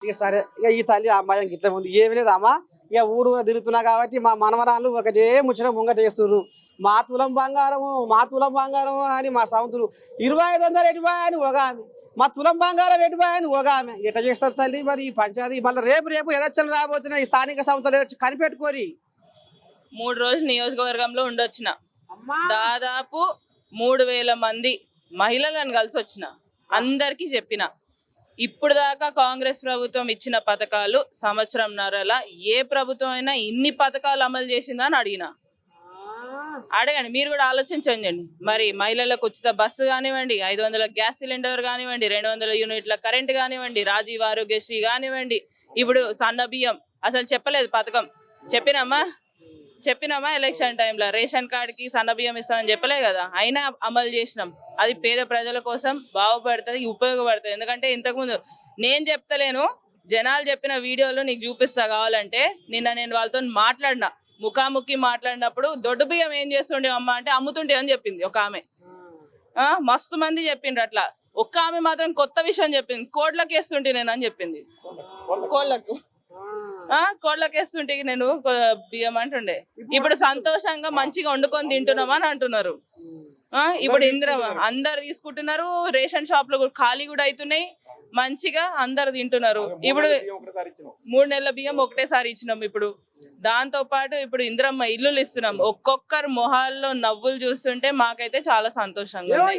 ఇక సరే ఇక ఈ తల్లి అమ్మాయి ఇట్లా ఉంది ఏమి లేదు అమ్మ. ఇక ఊరు తిరుగుతున్నా కాబట్టి మా మనవరాళ్ళు ఒకటే ముచ్చట ముంగట వేస్తుర్రు. మా తులం బంగారం అని మా సముద్రు 2500 ఎటుబాయ్ అని ఒక ఆమె, మా తులం బంగారం ఎటుబాయ్ అని ఒక ఆమె. ఎట్లా చేస్తారు తల్లి మరి ఈ పంచాయతీ? మళ్ళీ రేపు ఎలక్షన్లు రాబోతున్నాయి. ఈ స్థానిక సంస్థలు కనిపెట్టుకోరి. 3 రోజులు నియోజకవర్గంలో ఉండొచ్చిన, దాదాపు 3000 మంది మహిళలను కలిసి వచ్చిన, అందరికీ చెప్పిన. ఇప్పుడు దాకా కాంగ్రెస్ ప్రభుత్వం ఇచ్చిన పథకాలు సంవత్సరంన్నరలా ఏ ప్రభుత్వం అయినా ఇన్ని పథకాలు అమలు చేసిందా అని అడగండి. మీరు కూడా ఆలోచించండి. మరి మహిళలకు ఉచిత బస్సు కానివ్వండి, 500 గ్యాస్ సిలిండర్ కానివ్వండి, 200 యూనిట్ల కరెంట్ కానివ్వండి, రాజీవ్ ఆరోగ్యశ్రీ కానివ్వండి, ఇప్పుడు సన్న బియ్యం అసలు చెప్పలేదు పథకం. చెప్పినామా ఎలక్షన్ టైంలో రేషన్ కార్డుకి సన్న బియ్యం ఇస్తామని చెప్పలే కదా, అయినా అమలు చేసినాం. అది పేద ప్రజల కోసం బాగుపడుతుంది, ఉపయోగపడుతుంది. ఎందుకంటే ఇంతకుముందు నేను చెప్తలేను, జనాలు చెప్పిన వీడియోలు నీకు చూపిస్తా కావాలంటే. నిన్న నేను వాళ్ళతో మాట్లాడినా, ముఖాముఖి మాట్లాడినప్పుడు దొడ్డు బియ్యం ఏం చేస్తుండే అమ్మ అంటే అమ్ముతుంటే అని చెప్పింది ఒక ఆమె. మస్తు మంది చెప్పిండ్రు అట్లా. ఒక్క ఆమె మాత్రం కొత్త విషయం చెప్పింది, కోడ్లకు వేస్తుంటే నేను అని చెప్పింది. కోళ్ళకి వేస్తుంటే నేను బియ్యం అంటుండే. ఇప్పుడు సంతోషంగా మంచిగా వండుకొని తింటున్నాం అని అంటున్నారు. ఇప్పుడు అందరు తీసుకుంటున్నారు, రేషన్ షాప్ లో ఖాళీ కూడా అవుతున్నాయి, మంచిగా అందరు తింటున్నారు. ఇప్పుడు 3 నెలల బియ్యం ఒకటేసారి ఇచ్చినాం. ఇప్పుడు దాంతో పాటు ఇప్పుడు ఇందిరమ్మ ఇల్లులు ఇస్తున్నాం. ఒక్కొక్కరు మొహాల్లో నవ్వులు చూస్తుంటే మాకైతే చాలా సంతోషంగా ఉంది.